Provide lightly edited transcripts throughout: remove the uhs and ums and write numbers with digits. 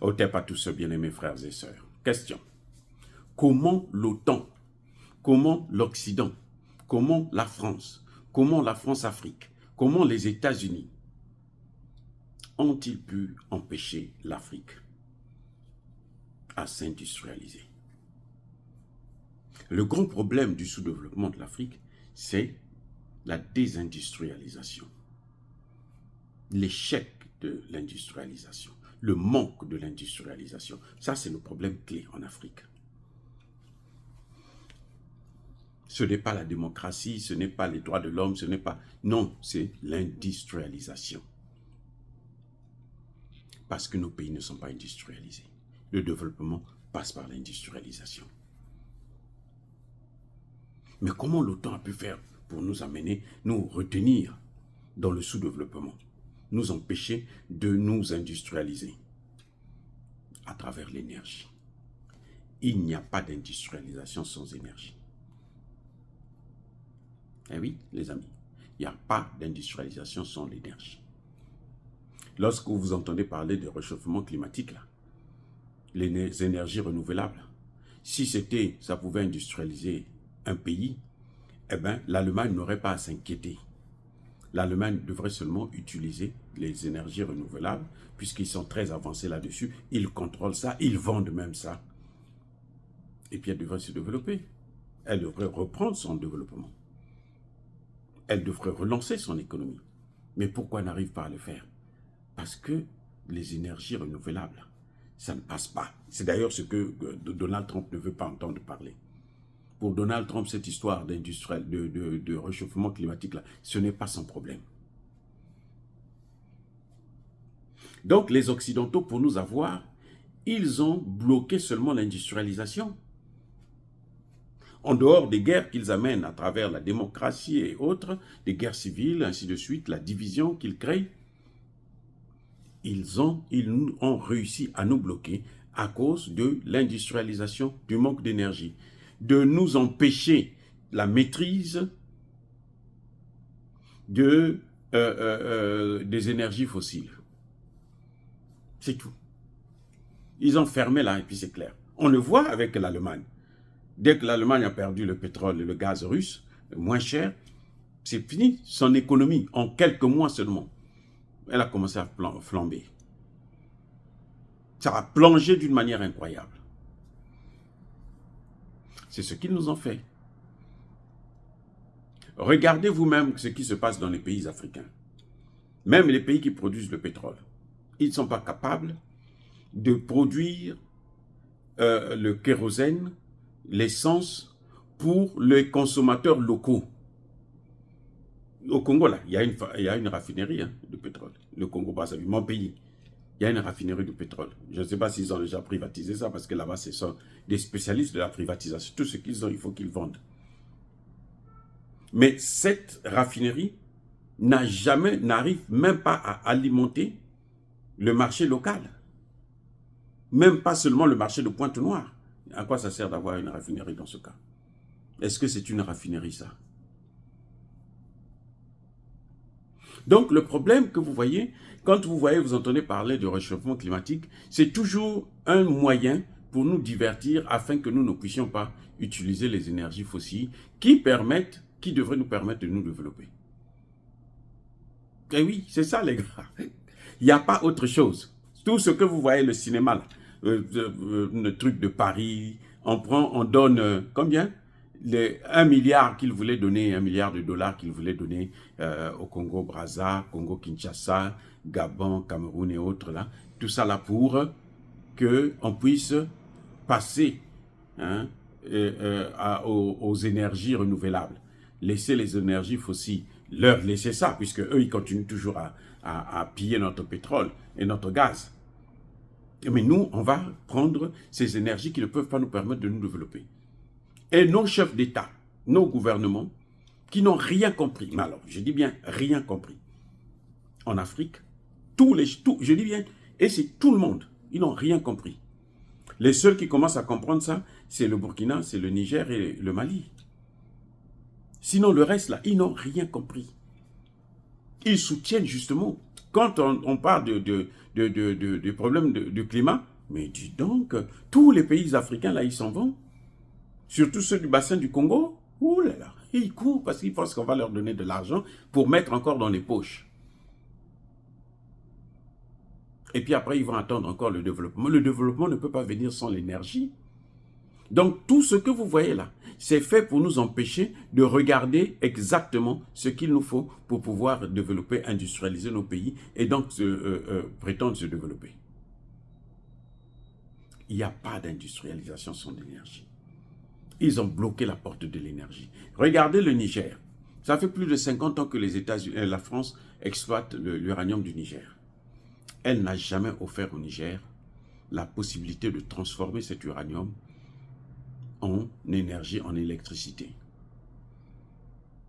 Au TEP à tous ceux bien-aimés frères et sœurs. Question. Comment l'OTAN, comment l'Occident, comment la France-Afrique, comment les États-Unis ont-ils pu empêcher l'Afrique à s'industrialiser? Le grand problème du sous-développement de l'Afrique, c'est la désindustrialisation, l'échec de l'industrialisation, le manque de l'industrialisation. Ça, c'est le problème clé en Afrique. Ce n'est pas la démocratie, ce n'est pas les droits de l'homme, ce n'est pas... Non, c'est l'industrialisation. Parce que nos pays ne sont pas industrialisés. Le développement passe par l'industrialisation. Mais comment l'OTAN a pu faire pour nous amener, nous retenir dans le sous-développement, nous empêcher de nous industrialiser? À travers l'énergie. Il n'y a pas d'industrialisation sans énergie. Eh oui, les amis, il n'y a pas d'industrialisation sans l'énergie. Lorsque vous entendez parler de réchauffement climatique, là, les énergies renouvelables, si ça pouvait industrialiser un pays, eh bien, l'Allemagne n'aurait pas à s'inquiéter. L'Allemagne devrait seulement utiliser les énergies renouvelables, puisqu'ils sont très avancés là-dessus, ils contrôlent ça, ils vendent même ça. Et puis elle devrait se développer. Elle devrait reprendre son développement. Elle devrait relancer son économie. Mais pourquoi elle n'arrive pas à le faire? Parce que les énergies renouvelables, ça ne passe pas. C'est d'ailleurs ce que Donald Trump ne veut pas entendre parler. Pour Donald Trump, cette histoire de réchauffement climatique, là, ce n'est pas son problème. Donc les Occidentaux, pour nous avoir, ils ont bloqué seulement l'industrialisation. En dehors des guerres qu'ils amènent à travers la démocratie et autres, des guerres civiles, ainsi de suite, la division qu'ils créent, ils ont réussi à nous bloquer à cause de l'industrialisation, du manque d'énergie, de nous empêcher la maîtrise des énergies fossiles. C'est tout. Ils ont fermé là, et puis c'est clair. On le voit avec l'Allemagne. Dès que l'Allemagne a perdu le pétrole et le gaz russe, moins cher, c'est fini. Son économie, en quelques mois seulement, elle a commencé à flamber. Ça a plongé d'une manière incroyable. C'est ce qu'ils nous ont fait. Regardez vous-même ce qui se passe dans les pays africains. Même les pays qui produisent le pétrole. Ils ne sont pas capables de produire le kérosène, l'essence pour les consommateurs locaux. Au Congo, là, il y a une raffinerie de pétrole. Le Congo-Brazzaville, mon pays, il y a une raffinerie de pétrole. Je ne sais pas s'ils ont déjà privatisé ça, parce que là-bas, ce sont des spécialistes de la privatisation. Tout ce qu'ils ont, il faut qu'ils vendent. Mais cette raffinerie n'arrive même pas à alimenter le marché local. Même pas seulement le marché de Pointe-Noire. À quoi ça sert d'avoir une raffinerie dans ce cas? Est-ce que c'est une raffinerie, ça? Donc, le problème que vous voyez, quand vous entendez parler de réchauffement climatique, c'est toujours un moyen pour nous divertir afin que nous ne puissions pas utiliser les énergies fossiles qui devraient nous permettre de nous développer. Et oui, c'est ça, les gars. Il n'y a pas autre chose. Tout ce que vous voyez, le cinéma, là, le truc de Paris, on donne combien? 1 milliard qu'ils voulaient donner, 1 milliard de dollars qu'ils voulaient donner au Congo-Brazza, Congo-Kinshasa, Gabon, Cameroun et autres, là. Tout ça là pour qu'on puisse passer aux énergies renouvelables. Laisser les énergies fossiles, leur laisser ça, puisque eux, ils continuent toujours à piller notre pétrole et notre gaz. Mais nous, on va prendre ces énergies qui ne peuvent pas nous permettre de nous développer. Et nos chefs d'État, nos gouvernements, qui n'ont rien compris, mais alors, je dis bien rien compris, en Afrique, je dis bien, et c'est tout le monde, ils n'ont rien compris. Les seuls qui commencent à comprendre ça, c'est le Burkina, c'est le Niger et le Mali. Sinon, le reste, là, ils n'ont rien compris. Ils soutiennent justement Quand on parle des problèmes du climat, mais dis donc, tous les pays africains, là, ils s'en vont. Surtout ceux du bassin du Congo. Ouh là là, ils courent parce qu'ils pensent qu'on va leur donner de l'argent pour mettre encore dans les poches. Et puis après, ils vont attendre encore le développement. Le développement ne peut pas venir sans l'énergie. Donc, tout ce que vous voyez là, c'est fait pour nous empêcher de regarder exactement ce qu'il nous faut pour pouvoir développer, industrialiser nos pays et donc prétendre se développer. Il n'y a pas d'industrialisation sans l'énergie. Ils ont bloqué la porte de l'énergie. Regardez le Niger. Ça fait plus de 50 ans que les États-Unis, la France exploite l'uranium du Niger. Elle n'a jamais offert au Niger la possibilité de transformer cet uranium en énergie, en électricité.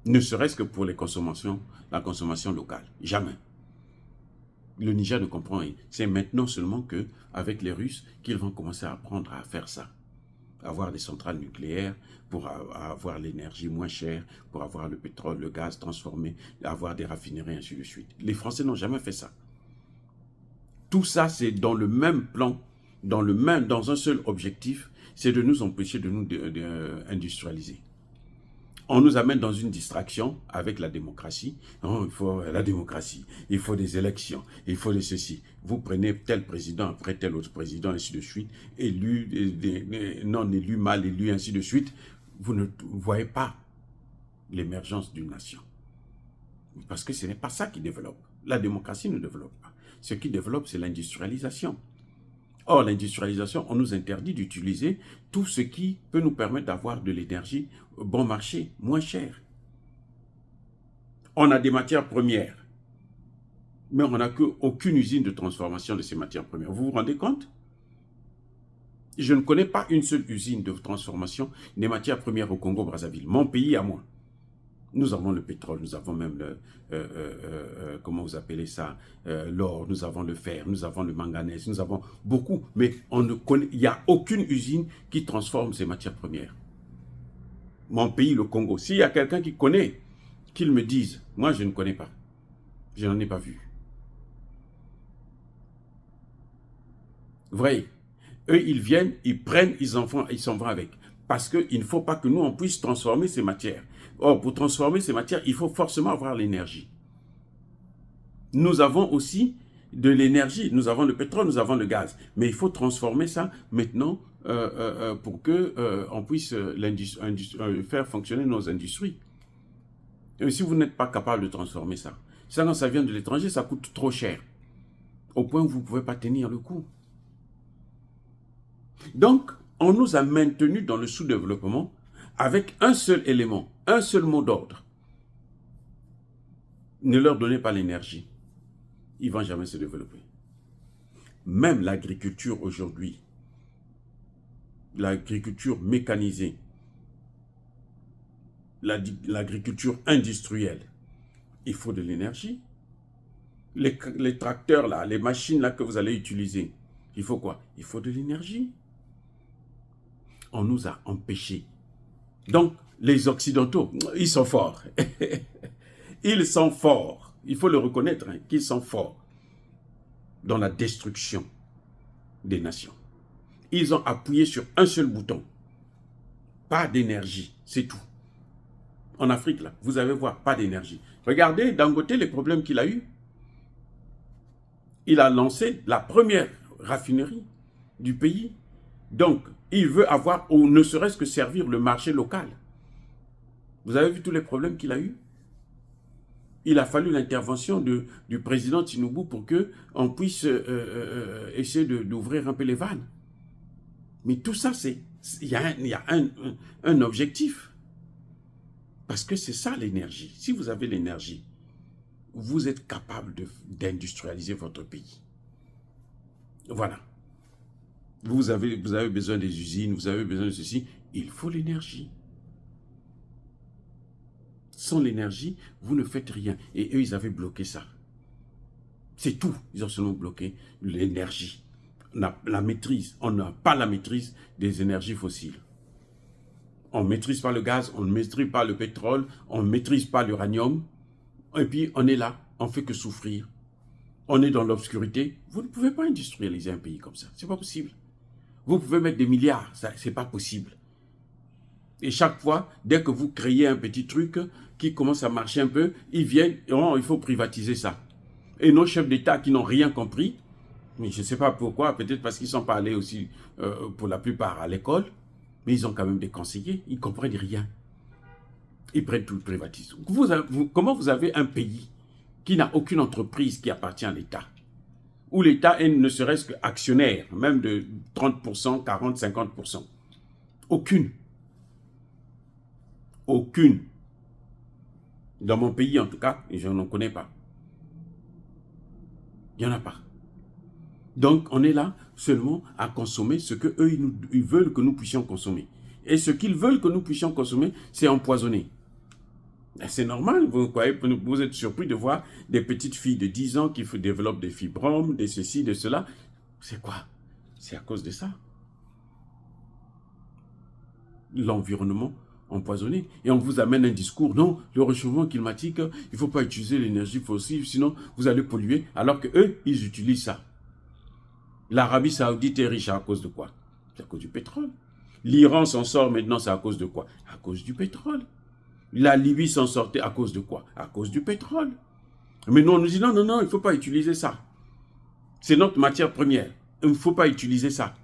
Ne serait-ce que pour la consommation locale. Jamais. Le Niger ne comprend rien. C'est maintenant seulement qu'avec les Russes qu'ils vont commencer à apprendre à faire ça. Avoir des centrales nucléaires pour avoir l'énergie moins chère, pour avoir le pétrole, le gaz transformé, avoir des raffineries, ainsi de suite. Les Français n'ont jamais fait ça. Tout ça, c'est dans le même plan, dans un seul objectif, c'est de nous empêcher de nous industrialiser. On nous amène dans une distraction avec la démocratie. Oh, il faut la démocratie, il faut des élections, il faut de ceci. Vous prenez tel président après tel autre président, ainsi de suite, élu, non élu, mal élu, ainsi de suite. Vous ne voyez pas l'émergence d'une nation. Parce que ce n'est pas ça qui développe. La démocratie ne développe pas. Ce qui développe, c'est l'industrialisation. Or, l'industrialisation, on nous interdit d'utiliser tout ce qui peut nous permettre d'avoir de l'énergie bon marché, moins cher. On a des matières premières, mais on n'a aucune usine de transformation de ces matières premières. Vous vous rendez compte? Je ne connais pas une seule usine de transformation des matières premières au Congo-Brazzaville. Mon pays à moi. Nous avons le pétrole, nous avons même comment vous appelez ça, l'or, nous avons le fer, nous avons le manganèse, nous avons beaucoup, mais il n'y a aucune usine qui transforme ces matières premières. Mon pays, le Congo, s'il y a quelqu'un qui connaît, qu'il me dise, moi je ne connais pas, je n'en ai pas vu. Vous voyez, eux ils viennent, ils prennent, ils s'en vont avec, parce qu'il ne faut pas que nous on puisse transformer ces matières. Or, pour transformer ces matières, il faut forcément avoir l'énergie. Nous avons aussi de l'énergie. Nous avons le pétrole, nous avons le gaz. Mais il faut transformer ça maintenant pour qu'on puisse faire fonctionner nos industries. Et si vous n'êtes pas capable de transformer ça, quand ça vient de l'étranger, ça coûte trop cher. Au point où vous ne pouvez pas tenir le coup. Donc, on nous a maintenus dans le sous-développement avec un seul élément, un seul mot d'ordre. Ne leur donnez pas l'énergie. Ils ne vont jamais se développer. Même l'agriculture aujourd'hui, l'agriculture mécanisée, l'agriculture industrielle, il faut de l'énergie. Les tracteurs là, les machines là que vous allez utiliser, il faut quoi? Il faut de l'énergie. On nous a empêchés. Donc, les Occidentaux, ils sont forts. Ils sont forts. Il faut le reconnaître, hein, qu'ils sont forts dans la destruction des nations. Ils ont appuyé sur un seul bouton. Pas d'énergie, c'est tout. En Afrique, là, vous allez voir, pas d'énergie. Regardez Dangote, les problèmes qu'il a eu. Il a lancé la première raffinerie du pays. Donc, il veut avoir, ou ne serait-ce que servir le marché local. Vous avez vu tous les problèmes qu'il a eu? Il a fallu l'intervention du président Tinubu pour qu'on puisse essayer d'ouvrir un peu les vannes. Mais tout ça, il y a un objectif. Parce que c'est ça l'énergie. Si vous avez l'énergie, vous êtes capable d'industrialiser votre pays. Voilà. Vous avez besoin des usines, vous avez besoin de ceci. Il faut l'énergie. Sans l'énergie, vous ne faites rien. Et eux, ils avaient bloqué ça. C'est tout. Ils ont seulement bloqué l'énergie. La maîtrise. On n'a pas la maîtrise des énergies fossiles. On ne maîtrise pas le gaz, on ne maîtrise pas le pétrole, on ne maîtrise pas l'uranium. Et puis, on est là, on ne fait que souffrir. on est dans l'obscurité. Vous ne pouvez pas industrialiser un pays comme ça. Ce n'est pas possible. Vous pouvez mettre des milliards, ce n'est pas possible. Et chaque fois, dès que vous créez un petit truc qui commence à marcher un peu, ils viennent, oh, il faut privatiser ça. Et nos chefs d'État qui n'ont rien compris, mais je ne sais pas pourquoi, peut-être parce qu'ils ne sont pas allés aussi, pour la plupart, à l'école, mais ils ont quand même des conseillers, ils ne comprennent rien. Ils prennent tout le privatisme. Comment vous avez un pays qui n'a aucune entreprise qui appartient à l'État, où l'État est ne serait-ce qu'actionnaire, même de 30%, 40%, 50%. Aucune. Aucune. Dans mon pays, en tout cas, et je n'en connais pas. Il n'y en a pas. Donc, on est là seulement à consommer ce qu'eux, ils veulent que nous puissions consommer. Et ce qu'ils veulent que nous puissions consommer, c'est empoisonner. C'est normal, vous êtes surpris de voir des petites filles de 10 ans qui développent des fibromes, de ceci, de cela. C'est quoi? C'est à cause de ça. L'environnement empoisonné. Et on vous amène un discours, non, le réchauffement climatique, il ne faut pas utiliser l'énergie fossile, sinon vous allez polluer, alors qu'eux, ils utilisent ça. L'Arabie Saoudite est riche à cause de quoi? C'est à cause du pétrole. L'Iran s'en sort maintenant, c'est à cause de quoi? À cause du pétrole. La Libye s'en sortait à cause de quoi? À cause du pétrole. Mais nous, on nous dit non, non, non, il ne faut pas utiliser ça. C'est notre matière première. Il ne faut pas utiliser ça.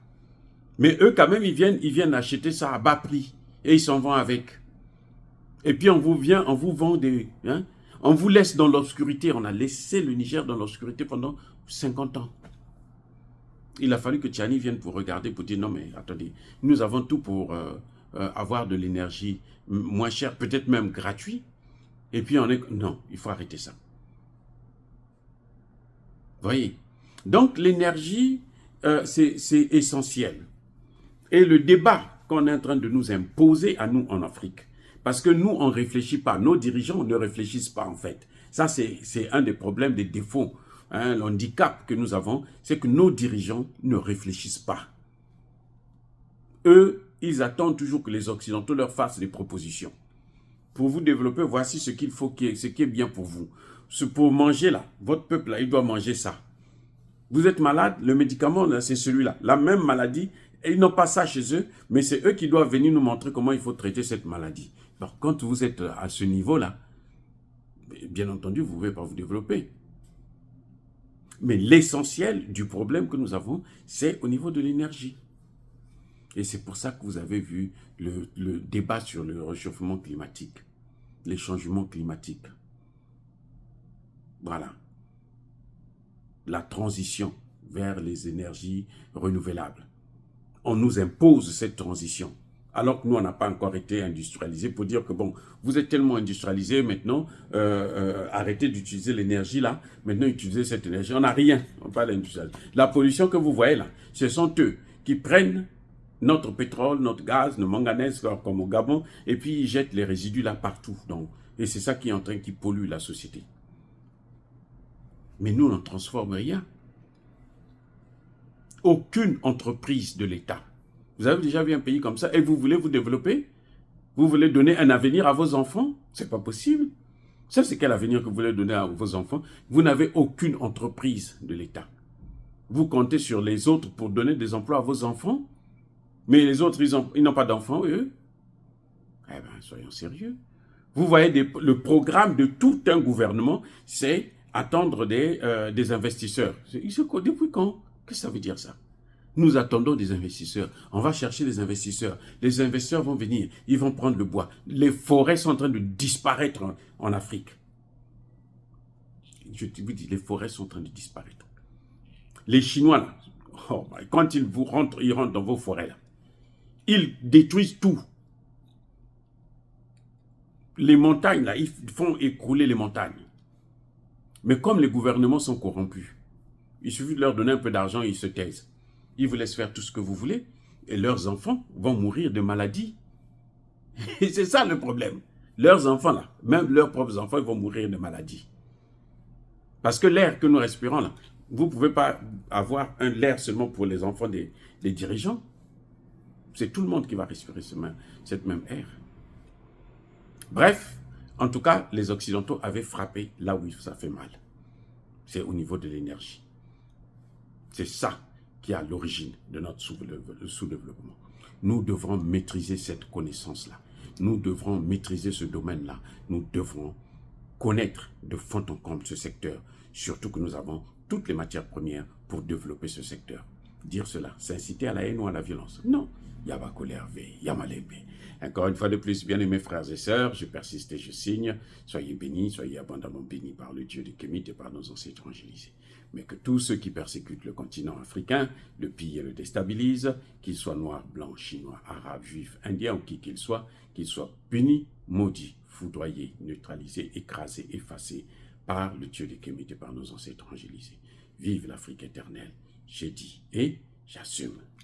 Mais eux, quand même, ils viennent acheter ça à bas prix. Et ils s'en vont avec. Et puis on vous vend des... Hein, on vous laisse dans l'obscurité. On a laissé le Niger dans l'obscurité pendant 50 ans. Il a fallu que Tchani vienne pour regarder, pour dire non mais attendez, nous avons tout pour avoir de l'énergie moins chère, peut-être même gratuit. Et puis on est... Non, il faut arrêter ça. Vous voyez? Donc l'énergie, c'est essentiel. Et le débat qu'on est en train de nous imposer à nous en Afrique, parce que nous, on ne réfléchit pas, nos dirigeants ne réfléchissent pas en fait. Ça, c'est un des problèmes, des défauts, hein, l'handicap que nous avons, c'est que nos dirigeants ne réfléchissent pas. Eux, ils attendent toujours que les Occidentaux leur fassent des propositions. Pour vous développer, voici ce qu'il faut, ce qui est bien pour vous. Pour manger là, votre peuple là, il doit manger ça. Vous êtes malade, le médicament c'est celui-là. La même maladie, et ils n'ont pas ça chez eux, mais c'est eux qui doivent venir nous montrer comment il faut traiter cette maladie. Alors quand vous êtes à ce niveau-là, bien entendu, vous ne pouvez pas vous développer. Mais l'essentiel du problème que nous avons, c'est au niveau de l'énergie. Et c'est pour ça que vous avez vu le débat sur le réchauffement climatique, les changements climatiques. Voilà. La transition vers les énergies renouvelables. On nous impose cette transition, alors que nous, on n'a pas encore été industrialisés pour dire que, bon, vous êtes tellement industrialisés maintenant, arrêtez d'utiliser l'énergie là, maintenant utilisez cette énergie. On n'a rien, on parle d'industrialisation. La pollution que vous voyez là, ce sont eux qui prennent notre pétrole, notre gaz, nos manganèses comme au Gabon, et puis ils jettent les résidus là partout. Donc, et c'est ça qui est en train qui pollue la société. Mais nous, on ne transforme rien. Aucune entreprise de l'État. Vous avez déjà vu un pays comme ça et vous voulez vous développer? Vous voulez donner un avenir à vos enfants? C'est pas possible. Ça, c'est quel avenir que vous voulez donner à vos enfants? Vous n'avez aucune entreprise de l'État. Vous comptez sur les autres pour donner des emplois à vos enfants? Mais les autres, ils n'ont pas d'enfants, eux? Eh bien, soyons sérieux. Vous voyez, le programme de tout un gouvernement, c'est attendre des investisseurs. Depuis quand? Qu'est-ce que ça veut dire ça? Nous attendons des investisseurs. On va chercher des investisseurs. Les investisseurs vont venir. Ils vont prendre le bois. Les forêts sont en train de disparaître en Afrique. Je vous dis, les forêts sont en train de disparaître. Les Chinois, là, oh, quand ils rentrent dans vos forêts, là, ils détruisent tout. Les montagnes, là, ils font écrouler les montagnes. Mais comme les gouvernements sont corrompus, il suffit de leur donner un peu d'argent et ils se taisent. Ils vous laissent faire tout ce que vous voulez et leurs enfants vont mourir de maladies. Et c'est ça le problème. Leurs enfants, là, même leurs propres enfants, ils vont mourir de maladies. Parce que l'air que nous respirons, là, vous ne pouvez pas avoir l'air seulement pour les enfants des dirigeants. C'est tout le monde qui va respirer cette même air. Bref, en tout cas, les Occidentaux avaient frappé là où ça fait mal. c'est au niveau de l'énergie. C'est ça qui est à l'origine de notre sous-développement. Nous devrons maîtriser cette connaissance-là. Nous devrons maîtriser ce domaine-là. Nous devrons connaître de fond en comble ce secteur. Surtout que nous avons toutes les matières premières pour développer ce secteur. Dire cela, c'est inciter à la haine ou à la violence. Non. Yabakole Hervé, Yamalebe. Encore une fois de plus, bien-aimés frères et sœurs, je persiste et je signe. Soyez bénis, soyez abondamment bénis par le Dieu des Kémites et par nos ancêtres évangélisés. Mais que tous ceux qui persécutent le continent africain, le pillent et le déstabilisent, qu'ils soient noirs, blancs, chinois, arabes, juifs, indiens ou qui qu'ils soient punis, maudits, foudroyés, neutralisés, écrasés, effacés par le Dieu des Kémites et par nos ancêtres évangélisés. Vive l'Afrique éternelle, j'ai dit et j'assume.